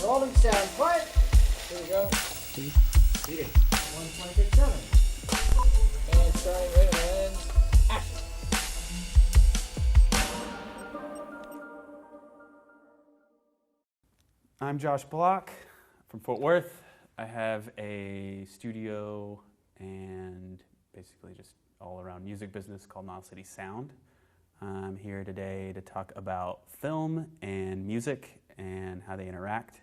Rolling sound, quiet. Here we go. Reading. 1.57. And starting right when action. I'm Josh Block from Fort Worth. I have a studio and basically just all-around music business called Nile City Sound. I'm here today to talk about film and music and how they interact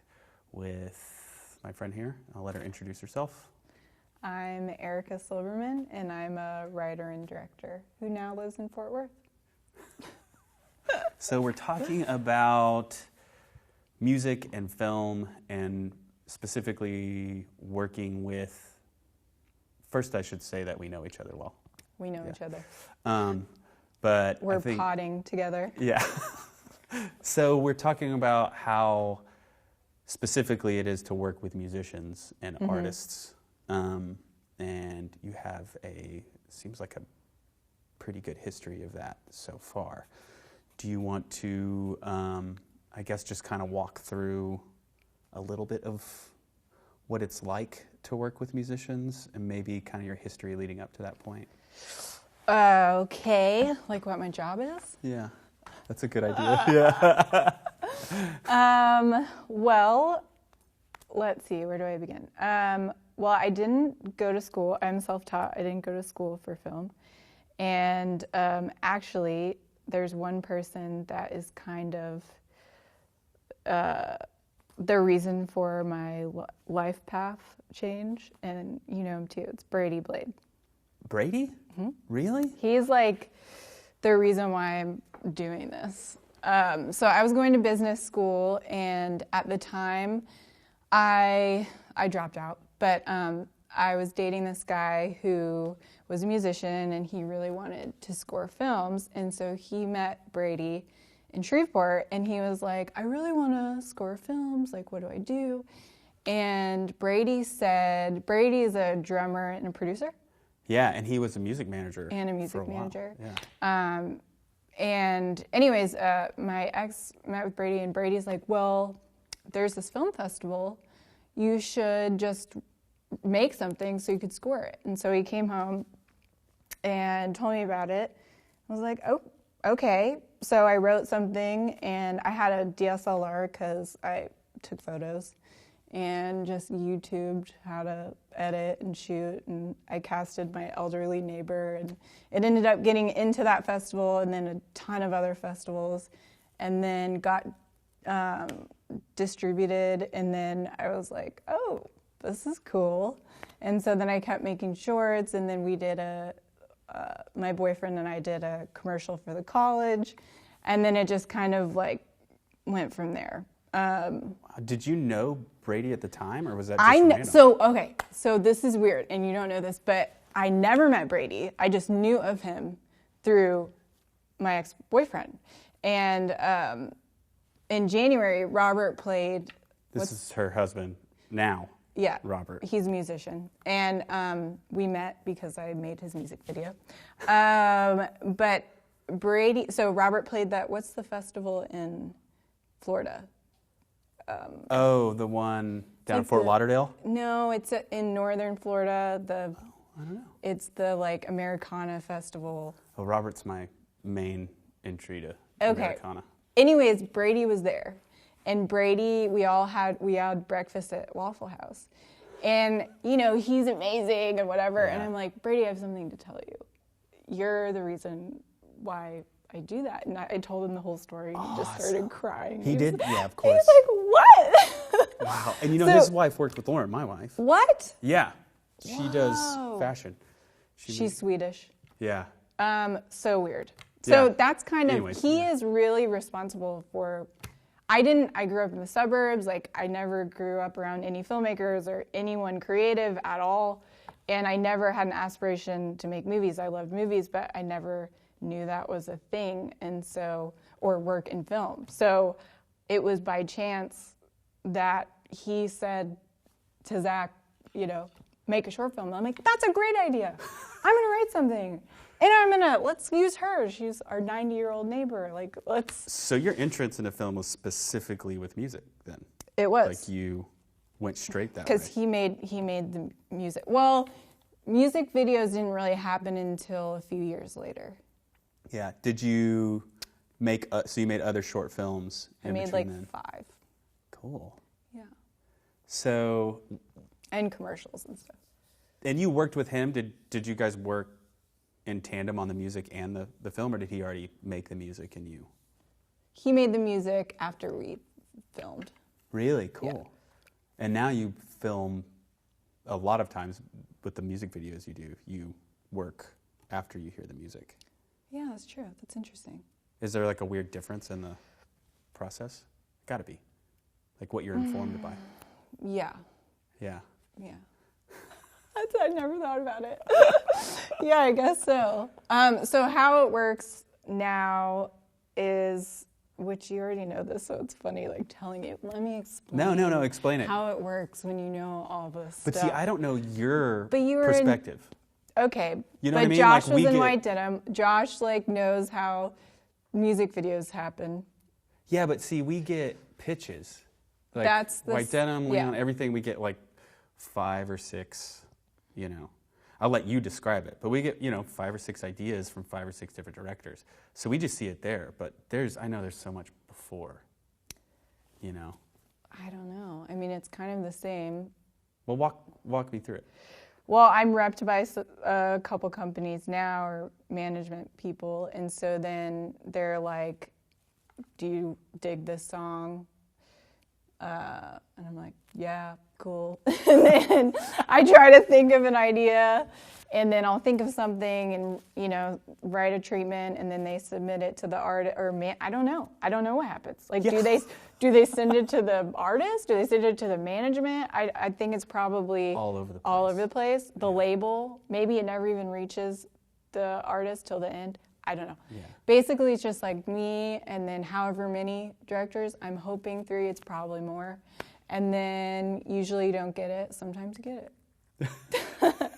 with my friend here. I'll let her introduce herself. I'm Erica Silverman, and I'm a writer and director who now lives in Fort Worth. So we're talking about music and film, and specifically working with, first I should say that we know each other well. We know each other. But we're potting together. Yeah. So we're talking about how specifically it is to work with musicians and artists. And you have seems like a pretty good history of that so far. Do you want to, I guess, just kind of walk through a little bit of what it's like to work with musicians and maybe kind of your history leading up to that point? Okay, like what my job is? Yeah, that's a good idea. Well, let's see, where do I begin? Well, I didn't go to school. I'm self-taught. I didn't go to school for film. And actually, there's one person that is kind of the reason for my life path change, and you know him too. It's Brady Blade. Brady? Mm-hmm. Really? He's like the reason why I'm doing this. So I was going to business school, and at the time, I dropped out. But I was dating this guy who was a musician, and he really wanted to score films. And so he met Brady in Shreveport, and he was like, I really want to score films. Like, what do I do? And Brady said, Brady is a drummer and a producer. Yeah, and he was a music manager. And a music manager. Yeah. And anyways, my ex met with Brady, and Brady's like, well, there's this film festival. You should just make something so you could score it. And so he came home and told me about it. I was like, oh, okay. So I wrote something, and I had a DSLR because I took photos, and just YouTubed how to edit and shoot, and I casted my elderly neighbor, and it ended up getting into that festival and then a ton of other festivals, and then got distributed, and then I was like, oh, this is cool. And so then I kept making shorts, and then we did my boyfriend and I did a commercial for the college, and then it just kind of like went from there. Did you know Brady at the time, or was that just random? So this is weird, and you don't know this, but I never met Brady. I just knew of him through my ex-boyfriend. And in January, Robert played... This is her husband now. Yeah. Robert. He's a musician. And we met because I made his music video. But Brady... So Robert played that... What's the festival in Florida? The one down Fort Lauderdale? No, it's in northern Florida. I don't know. It's the like Americana festival. Oh, Robert's my main entry to Americana. Anyways, Brady was there, and Brady, we had breakfast at Waffle House, and you know he's amazing and whatever. Yeah. And I'm like, Brady, I have something to tell you. You're the reason why I do that. And I told him the whole story. He just started crying. He did? Yeah, of course. He's like, what? Wow. And you know, his wife worked with Lauren, my wife. What? Yeah. She does fashion. She's Swedish. Yeah. So weird. Yeah. So that's kind of, Anyways, he is really responsible for, I grew up in the suburbs. Like, I never grew up around any filmmakers or anyone creative at all. And I never had an aspiration to make movies. I loved movies, but I never knew that was a thing, and so, or work in film. So it was by chance that he said to Zach, you know, make a short film. And I'm like, that's a great idea. I'm gonna write something. And let's use her. She's our 90-year-old neighbor. Like, let's. So your entrance into film was specifically with music then? It was. Like you went straight that way. Because he made the music. Well, music videos didn't really happen until a few years later. Yeah. Did you make, so you made other short films I in made between like then? 5. Cool. Yeah. So. And commercials and stuff. And you worked with him. Did you guys work in tandem on the music and the film, or did he already make the music and you? He made the music after we filmed. Really? Cool. Yeah. And now you film a lot of times with the music videos you do. You work after you hear the music. Yeah, that's true. That's interesting. Is there like a weird difference in the process? Gotta be. Like what you're informed by. Yeah. Yeah. Yeah. I never thought about it. Yeah, I guess so. So how it works now is, which you already know this, so it's funny like telling you. Let me explain. No, explain it. How it works when you know all this But stuff. see, I don't know your But you were perspective. Okay. You know but what I mean? Josh Like, we was in get- White Denim. Josh like knows how music videos happen. Yeah, but see, we get pitches. Like That's the White Denim, Leon, yeah. everything, we get like 5 or 6, you know. I'll let you describe it, but we get, 5 or 6 ideas from 5 or 6 different directors. So we just see it there, but I know there's so much before, I don't know. I mean, it's kind of the same. Well, walk me through it. Well, I'm repped by a couple companies now, or management people, and so then they're like, do you dig this song? And I'm like, yeah, cool. And then I try to think of an idea, and then I'll think of something and, write a treatment, and then they submit it to the artist, I don't know. I don't know what happens. Like, Yeah. do they send it to the artist? Do they send it to the management? I think it's probably All over the place. all over the place. The label, maybe it never even reaches the artist till the end. I don't know. Yeah. Basically, it's just like me and then however many directors. I'm hoping 3, it's probably more. And then usually you don't get it. Sometimes you get it.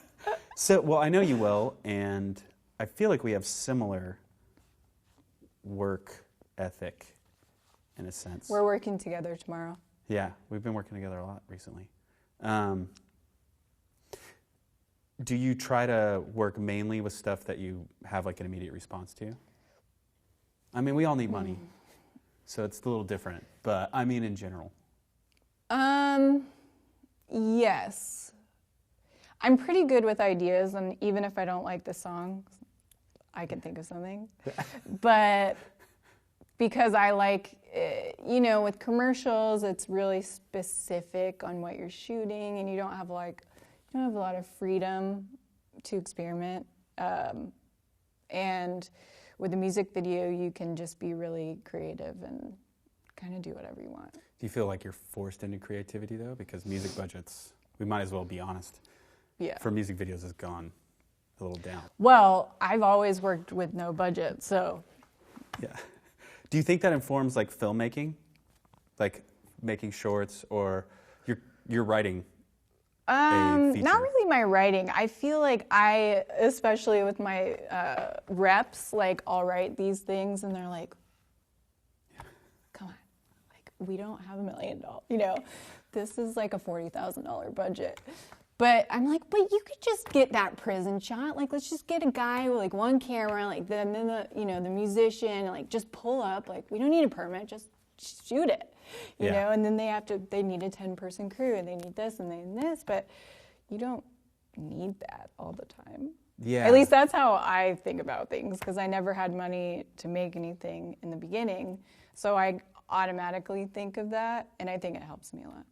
So, well, I know you will, and I feel like we have similar work ethic in a sense. We're working together tomorrow. Yeah, we've been working together a lot recently. Do you try to work mainly with stuff that you have like an immediate response to? I mean, we all need money, so it's a little different, but I mean in general. Yes. I'm pretty good with ideas, and even if I don't like the song, I can think of something. But because I like, with commercials, it's really specific on what you're shooting, and you don't have a lot of freedom to experiment. And with a music video, you can just be really creative and kind of do whatever you want. Do you feel like you're forced into creativity though? Because music budgets, we might as well be honest, Yeah. for music videos has gone a little down. Well, I've always worked with no budget, so. Yeah. Do you think that informs like filmmaking? Like making shorts, or you're writing a feature? Not really my writing. I feel like especially with my reps, like I'll write these things and they're like, come on, like we don't have $1 million, this is like a $40,000 budget. But I'm like, but you could just get that prison shot. Like, let's just get a guy with like one camera, like then the musician, like just pull up. Like, we don't need a permit, just shoot it, you know. And then they need a 10-person crew, and they need this and they need this. But you don't need that all the time. Yeah. At least that's how I think about things, because I never had money to make anything in the beginning, so I automatically think of that, and I think it helps me a lot.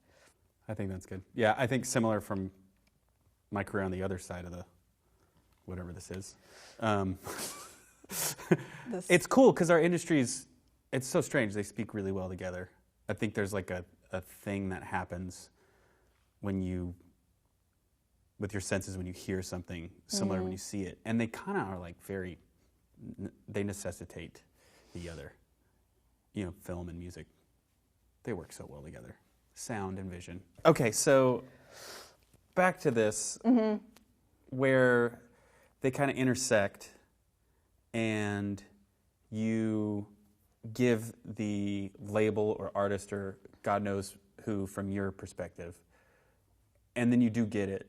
I think that's good. Yeah, I think similar from my career on the other side of the whatever this is. It's cool because our industries, it's so strange. They speak really well together. I think there's like a thing that happens when with your senses when you hear something similar when you see it. And they kind of are like they necessitate the other. Film and music, they work so well together. Sound and vision. Okay, so back to this, where they kind of intersect and you give the label or artist or God knows who, from your perspective, and then you do get it.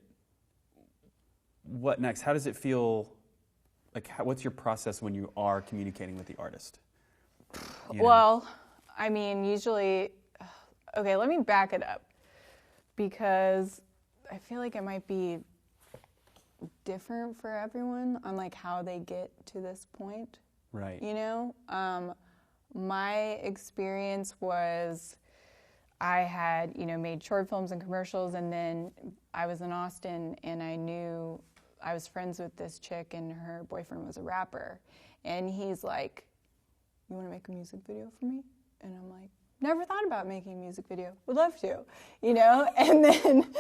What next? How does it feel? Like, what's your process when you are communicating with the artist? You know? Well, I mean, usually, okay, let me back it up because I feel like it might be different for everyone on like how they get to this point. Right. You know, my experience was I had, made short films and commercials, and then I was in Austin, and I was friends with this chick, and her boyfriend was a rapper, and he's like, "You want to make a music video for me?" And I'm like, "Never thought about making a music video. Would love to," And then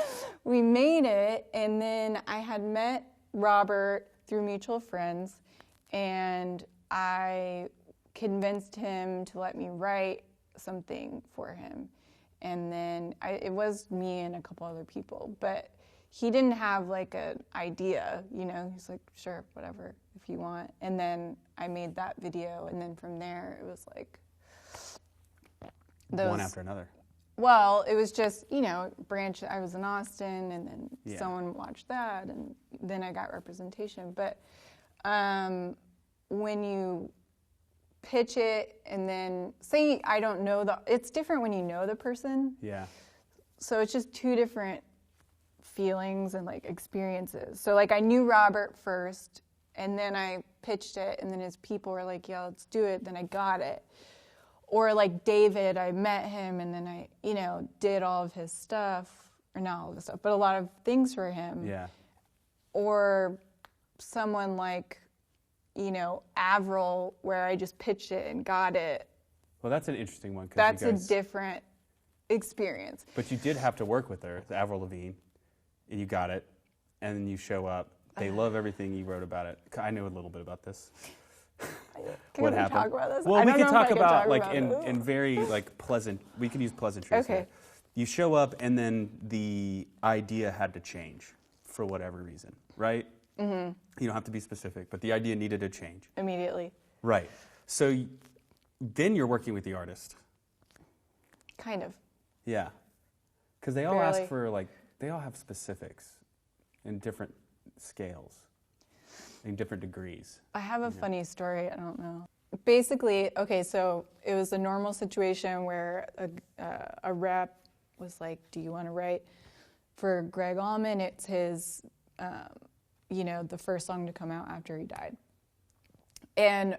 we made it, and then I had met Robert through mutual friends, and I convinced him to let me write something for him. And then it was me and a couple other people, but he didn't have like an idea, he's like, "Sure, whatever, if you want." And then I made that video, and then from there it was like one after another. Well, it was just, branch. I was in Austin, and then someone watched that, and then I got representation. But when you pitch it and then say I don't know it's different when you know the person. Yeah. So it's just two different feelings and like experiences. So like I knew Robert first, and then I pitched it, and then his people were like, "Yeah, let's do it." Then I got it. Or like David, I met him, and then I, did all of his stuff, or not all of his stuff, but a lot of things for him. Yeah. Or someone like, Avril, where I just pitched it and got it. Well, that's an interesting one. That's a different experience. But you did have to work with her, Avril Lavigne, and you got it, and then you show up. They love everything you wrote about it. I knew a little bit about this. What happened? Talk about this? Well, we can talk about in very like pleasant. We can use pleasantries. Okay. Here. You show up, and then the idea had to change for whatever reason, right? Mm-hmm. You don't have to be specific, but the idea needed to change Immediately. Right. So then you're working with the artist. Kind of. Yeah. Because they all Barely. ask for they all have specifics in different scales. In different degrees. I have a funny story. I don't know. Basically, okay, so it was a normal situation where a rep was like, "Do you want to write for Greg Allman?" It's his, the first song to come out after he died. And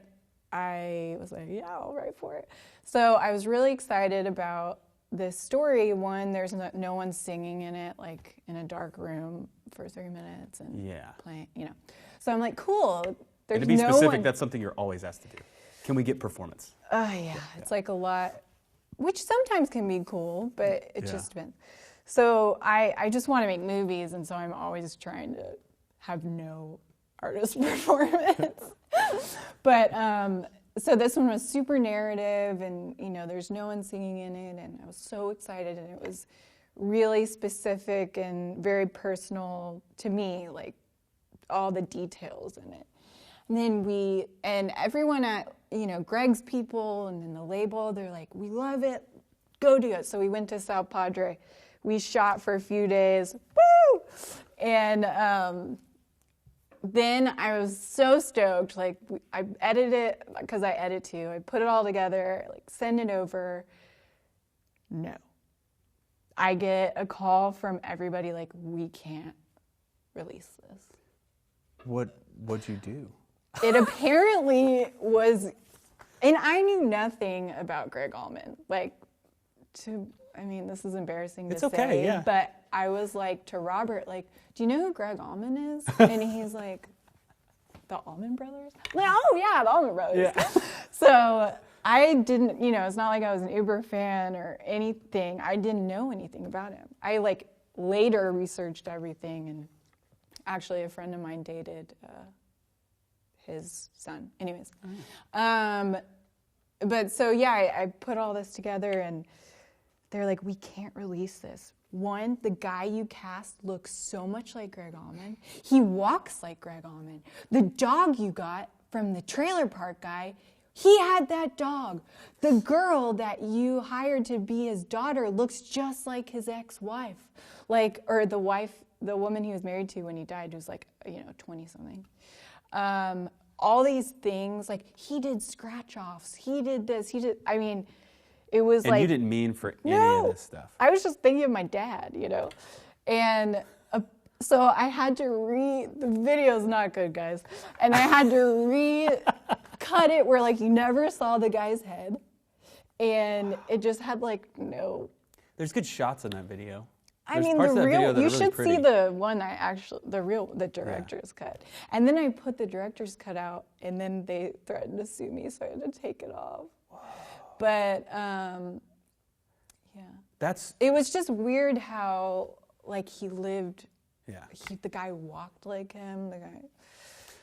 I was like, "Yeah, I'll write for it." So I was really excited about this story. One, there's no one singing in it, like in a dark room for 3 minutes and playing, So I'm like, cool. There's and to be no specific, one. that's something you're always asked to do. Can we get performance? It's like a lot, which sometimes can be cool, but it just depends. So I just want to make movies, and so I'm always trying to have no artist performance. But so this one was super narrative, and there's no one singing in it, and I was so excited, and it was really specific and very personal to me, like all the details in it. And then everyone at, Greg's people and then the label, they're like, "We love it, go do it." So we went to South Padre. We shot for a few days, woo! And then I was so stoked, like I edited it, because I edit too. I put it all together, like send it over. No. I get a call from everybody like, "We can't release this." What'd you do? It apparently was, and I knew nothing about Greg Allman. This is embarrassing to say. It's okay, yeah. But I was like to Robert, like, "Do you know who Greg Allman is?" And he's like, "The Allman Brothers?" I'm like, "Oh yeah, the Allman Brothers." Yeah. So I didn't, it's not like I was an Uber fan or anything. I didn't know anything about him. I later researched everything, and actually a friend of mine dated his son. Anyways. But so yeah, I put all this together, and they're like, "We can't release this. One, the guy you cast looks so much like Greg Allman. He walks like Greg Allman. The dog you got from the trailer park guy He had that dog. The girl that you hired to be his daughter looks just like his ex-wife. Like, or the woman he was married to when he died was like, 20-something. All these things, like he did scratch-offs. He did this. It was and like... you didn't mean for any of this stuff. I was just thinking of my dad, And so I had to the video's not good, guys. And I had to cut it where like you never saw the guy's head. And it just had like no... There's good shots in that video. You should see the one the director's cut. And then I put the director's cut out, and then they threatened to sue me, so I had to take it off. Whoa. But, it was just weird how, like, he lived, the guy walked like him,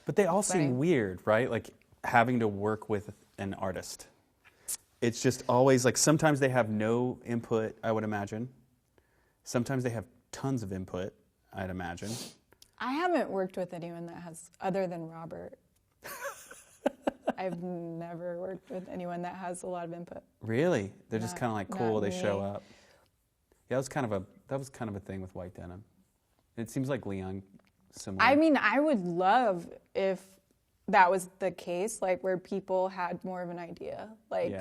But they all seem weird, right? Like, having to work with an artist. It's just always, like, sometimes they have no input, I would imagine. Sometimes they have tons of input, I'd imagine. I haven't worked with anyone that has, other than Robert. I've never worked with anyone that has a lot of input. Really? They're just kind of like cool. They show up. Yeah, that was kind of a thing with White Denim. It seems like Leon similar. I would love if that was the case, like where people had more of an idea. Like,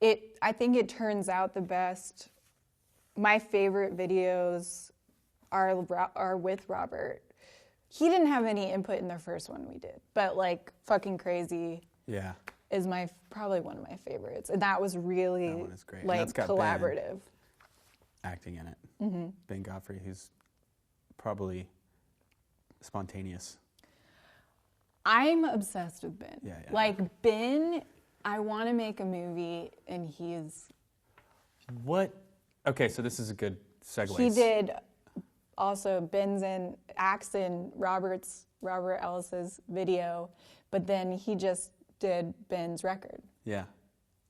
I think it turns out the best. My favorite videos are with Robert. He didn't have any input in the first one we did, but like Fucking Crazy is probably one of my favorites. And that was really that one is great. Like that's got collaborative. Ben acting in it. Ben Godfrey, who's probably spontaneous. I'm obsessed with Ben. Yeah. Like Ben, I want to make a movie and he's... What? Okay, so this is a good segue. He did also acts in Robert Ellis's video, but then he just did Ben's record. Yeah.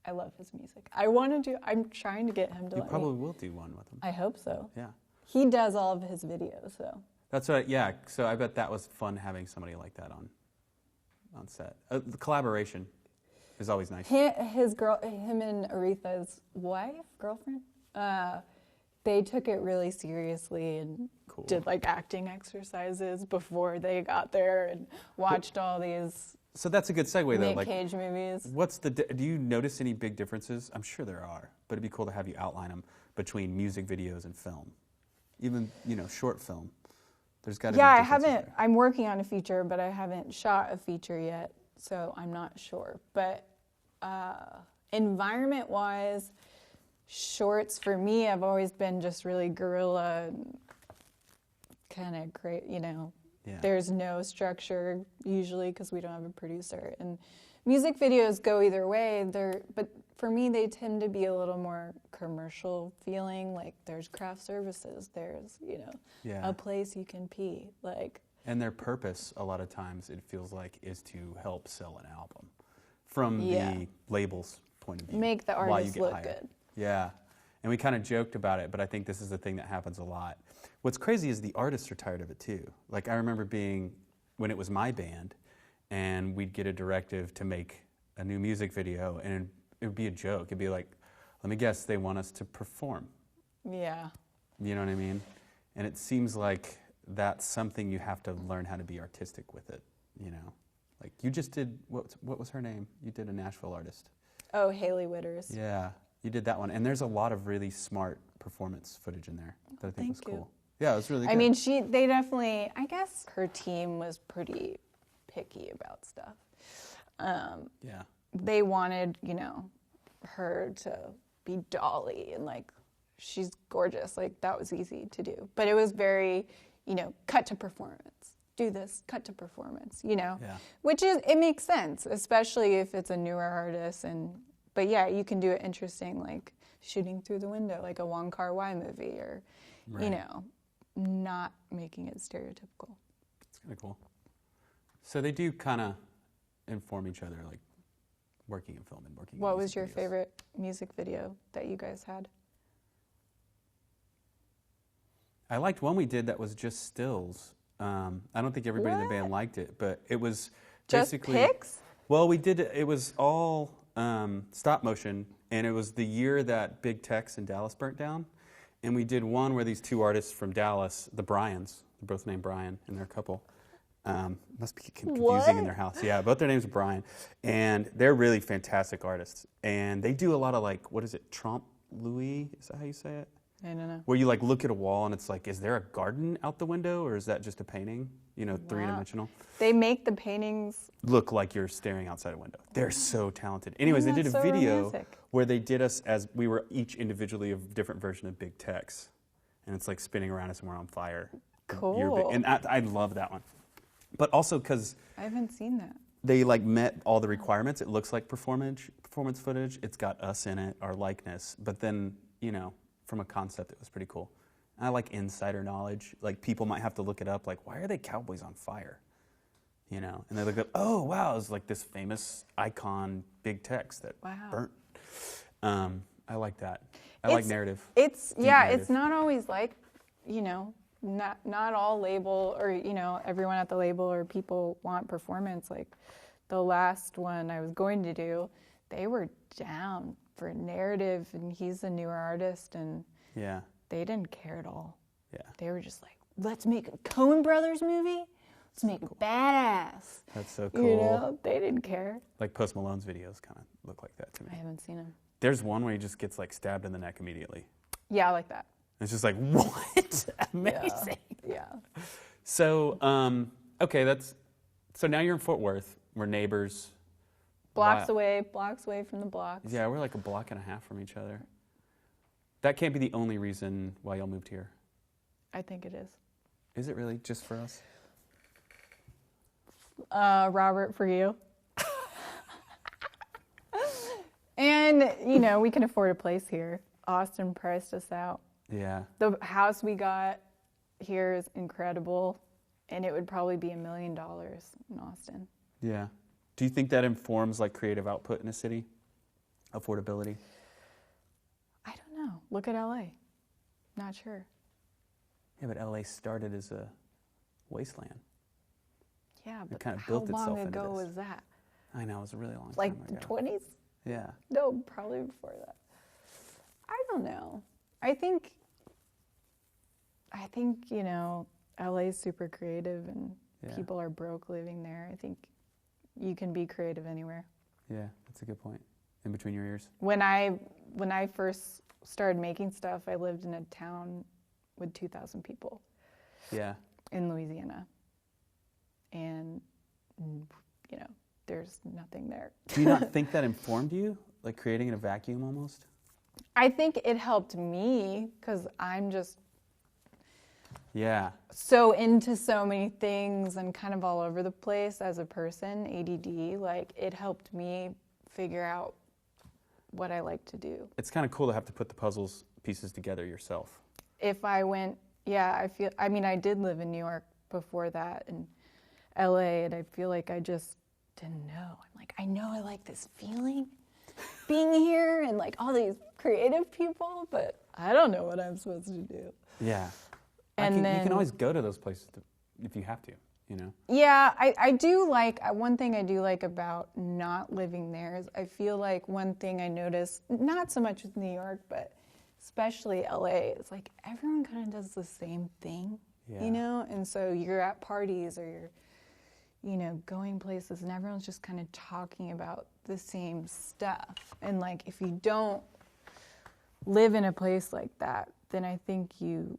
I love his music. I'm trying to get him to You probably will do one with him. I hope so. Yeah. He does all of his videos, so. That's right, so I bet that was fun having somebody like that on set. The collaboration is always nice. Him and Aretha's girlfriend, they took it really seriously and did like acting exercises before they got there and watched all these. So that's a good segue though. Nick Cage movies. Do you notice any big differences? I'm sure there are, but it'd be cool to have you outline them between music videos and film, even short film. There's got to be differences there. I'm working on a feature, but I haven't shot a feature yet, so I'm not sure. But environment-wise, shorts for me have always been just really guerrilla, kind of great, There's no structure usually because we don't have a producer. And music videos go either way. But for me, they tend to be a little more commercial feeling. Like there's craft services, there's a place you can pee, like. And their purpose, a lot of times, it feels like, is to help sell an album from the label's point of view. Make the artist look good. Yeah. And we kind of joked about it, but I think this is the thing that happens a lot. What's crazy is the artists are tired of it too. Like I remember when it was my band, and we'd get a directive to make a new music video, and it would be a joke. It'd be like, let me guess, they want us to perform. Yeah. You know what I mean? And it seems like that's something you have to learn how to be artistic with it, Like you just did, what was her name? You did a Nashville artist. Oh, Haley Witters. Yeah, you did that one. And there's a lot of really smart performance footage in there that I think was cool. Yeah, it was really good. I mean, they definitely, I guess her team was pretty picky about stuff. Yeah. They wanted, her to be Dolly and like, she's gorgeous. Like that was easy to do. But it was very, cut to performance. Do this, cut to performance, Yeah. Which it makes sense, especially if it's a newer artist. But yeah, you can do it interesting, like shooting through the window, like a Wong Kar-wai movie, or, not making it stereotypical. It's kind of cool. So they do kind of inform each other, like working in film and working in music videos. What was your favorite music video that you guys had? I liked one we did that was just stills. I don't think everybody in the band liked it, but it was basically... Just pics? Well, we did. It was all stop motion, and it was the year that Big Tex in Dallas burnt down. And we did one where these two artists from Dallas, the Bryans, they're both named Brian, and they're a couple. Must be confusing in their house. Yeah, both their names are Brian, and they're really fantastic artists. And they do a lot of like, what is it, Trompe Louis? Is that how you say it? I don't know. Where you like look at a wall and it's like, is there a garden out the window, or is that just a painting? You know, three-dimensional. They make the paintings Look like you're staring outside a window. They're so talented. Anyways, they did a that's so video romantic. where they did us as we were each individually a different version of Big Tex, and it's like spinning around us and we're on fire. Cool. And I love that one. But also because I haven't seen that. they like met all the requirements. It looks like performance footage. It's got us in it, our likeness. But then, you know, from a concept, it was pretty cool. And I like insider knowledge. Like people might have to look it up. Like, why are they cowboys on fire? You know, and they look up. Oh, wow! It's like this famous icon, Big Tex that burnt. I like that. I like narrative. It's narrative. It's not always like, you know, not all label or, you know, everyone at the label or people want performance. Like the last one I was going to do, they were down for narrative, and he's a newer artist, and they didn't care at all. Yeah, they were just like, let's make a Coen Brothers movie. Let's make it badass. That's so cool. You know, they didn't care. Like Post Malone's videos kind of look like that to me. I haven't seen him. There's one where he just gets like stabbed in the neck immediately. Yeah, I like that. It's just like, what? Amazing. Yeah. So, okay, so now you're in Fort Worth. We're neighbors. Blocks away from the blocks. Yeah, we're like a block and a half from each other. That can't be the only reason why y'all moved here. I think it is. Is it really just for us? Robert, for you. And, you know, we can afford a place here. Austin priced us out. Yeah. The house we got here is incredible, and it would probably be $1 million in Austin. Yeah. Do you think that informs like creative output in a city? Affordability? I don't know. Look at LA. Not sure. Yeah, but LA started as a wasteland. Yeah, but kind of how built itself long into ago this. was that? I know, it was a really long Like time the ago. 20s? Yeah. No, probably before that. I don't know. I think, you know, LA is super creative, and people are broke living there. I think you can be creative anywhere. Yeah, that's a good point. In between your ears. When I first started making stuff, I lived in a town with 2,000 people. Yeah. In Louisiana. And, you know, there's nothing there. Do you not think that informed you? Like creating in a vacuum almost? I think it helped me because I'm just so into so many things and kind of all over the place as a person, ADD. Like, it helped me figure out what I like to do. It's kind of cool to have to put the pieces together yourself. If I went, I did live in New York before that and LA, and I feel like I just didn't know. I'm like, I know I like this feeling being here and like all these creative people, but I don't know what I'm supposed to do. Yeah. And you can always go to those places if you have to, you know? Yeah, I do like, one thing I do like about not living there is I feel like one thing I noticed, not so much with New York, but especially LA, is like everyone kind of does the same thing, you know? And so you're at parties or you're, you know, going places and everyone's just kind of talking about the same stuff. And like, if you don't live in a place like that, then I think you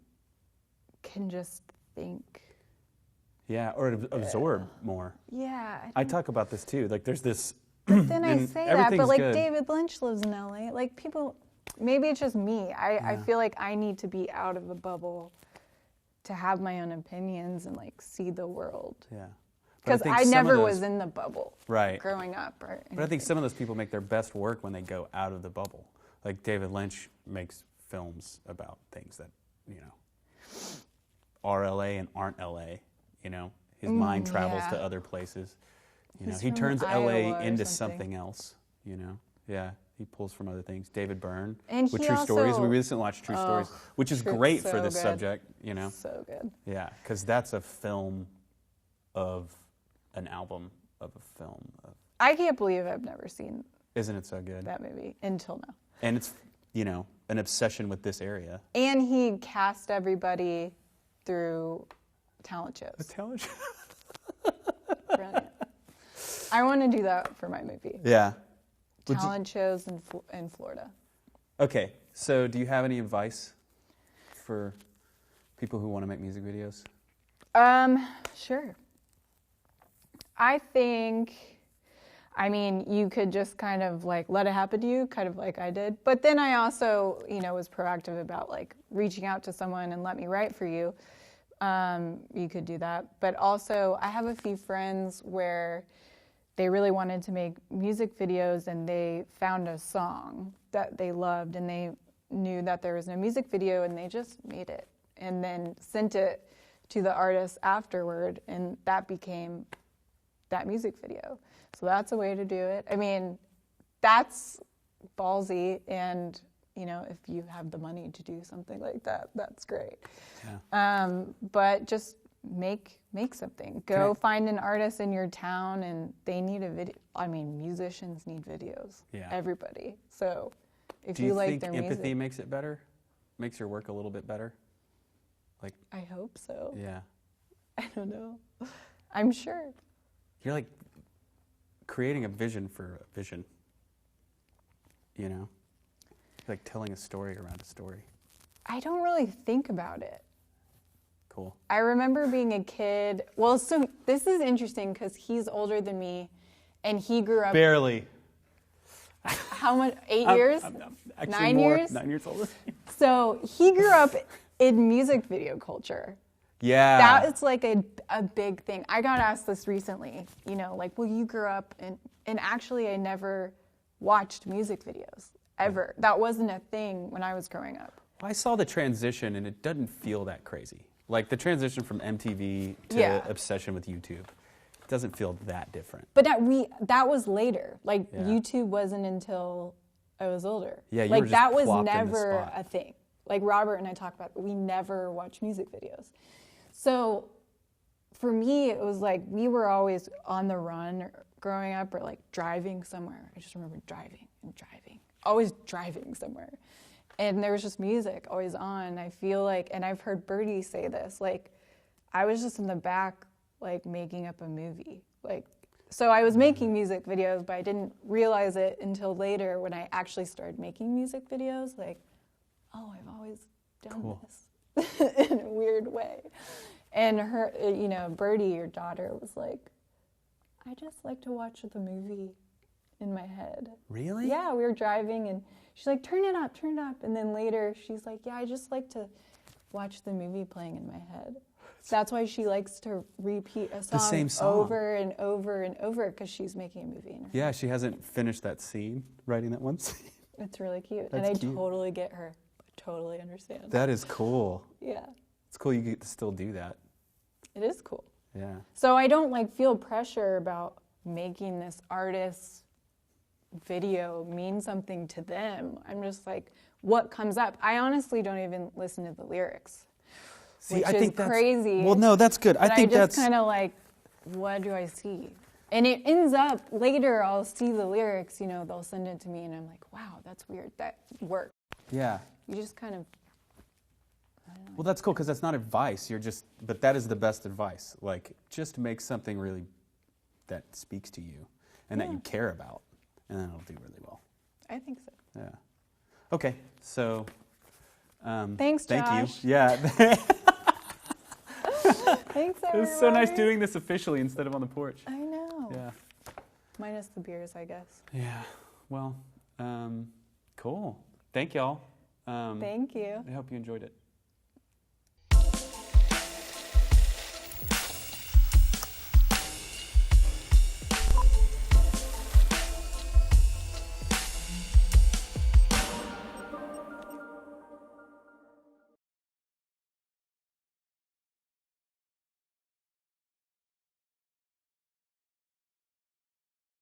can just think. Yeah, or absorb more. Yeah. I talk about this too. Like there's this. But then I say that, but like good. David Lynch lives in LA. Like people, maybe it's just me. I feel like I need to be out of a bubble to have my own opinions and like see the world. Yeah. Because I never was in the bubble growing up. But I think some of those people make their best work when they go out of the bubble. Like David Lynch makes films about things that, you know, are LA and aren't LA. You know, his mind travels to other places. You know, he turns LA into something else. You know, he pulls from other things. David Byrne with True Stories. We recently watched True Stories, which is great for this subject. You know, so good. Yeah, because that's a film of an album of a film. I can't believe I've never seen Isn't it so good? that movie until now. And it's, you know, an obsession with this area. And he cast everybody through talent The shows. talent show. Brilliant. I want to do that for my movie. Yeah. Would you- Talent shows in Florida. Okay, so do you have any advice for people who want to make music videos? Sure. I think, I mean, you could just kind of like let it happen to you, kind of like I did. But then I also, you know, was proactive about like reaching out to someone and let me write for you. You could do that. But also, I have a few friends where they really wanted to make music videos and they found a song that they loved and they knew that there was no music video and they just made it and then sent it to the artist afterward, and that became that music video. So that's a way to do it. I mean, that's ballsy, and you know, if you have the money to do something like that, that's great. Yeah. But just make something. Go find an artist in your town, and they need a video. I mean, musicians need videos. Yeah. Everybody. So if Do you you like think their empathy music, makes it better? Makes your work a little bit better? Like, I hope so. yeah. I don't know. I'm sure. You're like creating a vision for a vision. You know? Like telling a story around a story. I don't really think about it. Cool. I remember being a kid. Well, so this is interesting because he's older than me, and he grew up. Barely. How much? 8 years? I'm actually 9 more, years? 9 years older. So he grew up in music video culture. Yeah. That is like a big thing. I got asked this recently, you know, like, well, you grew up and actually I never watched music videos ever. That wasn't a thing when I was growing up. I saw the transition and it doesn't feel that crazy. Like the transition from MTV to Yeah. obsession with YouTube. It doesn't feel that different. But that was later. Like Yeah. YouTube wasn't until I was older. Yeah, you like were just that was plopped in the never spot. a thing. Like Robert and I talk about, we never watch music videos. So for me, it was like we were always on the run growing up, or like driving somewhere. I just remember driving, always driving somewhere. And there was just music always on. I feel like, and I've heard Birdie say this, like I was just in the back, like making up a movie. Like, so I was making music videos, but I didn't realize it until later when I actually started making music videos. Like, oh, I've always done Cool. this in a weird way. And her, you know, Birdie, your daughter, was like, I just like to watch the movie in my head. Really? Yeah, we were driving and she's like, turn it up. And then later she's like, yeah, I just like to watch the movie playing in my head. That's why she likes to repeat a song, same song. over and over and over, because she's making a movie in her head. Yeah, she hasn't finished that scene, writing that one scene. It's really cute. That's and I cute. totally get her. I totally understand. That is cool. Yeah, It's cool you get to still do that. it is cool. Yeah. So I don't like feel pressure about making this artist's video mean something to them. I'm just like, what comes up? I honestly don't even listen to the lyrics. See, which I is think that's crazy. Well, no, that's good. But I think just that's kind of like, what do I see? And it ends up later. I'll see the lyrics. You know, they'll send it to me, and I'm like, wow, that's weird. That worked. yeah. You just kind of. Well, that's cool because that's not advice. But that is the best advice. Like, just make something really that speaks to you and that you care about, and then it'll do really well. I think so. Yeah. Okay. So. Thanks, thank Josh. you. Yeah. Thanks, It everybody. was so nice doing this officially instead of on the porch. I know. Yeah. Minus the beers, I guess. Yeah. Well, cool. Thank y'all. Thank you. I hope you enjoyed it.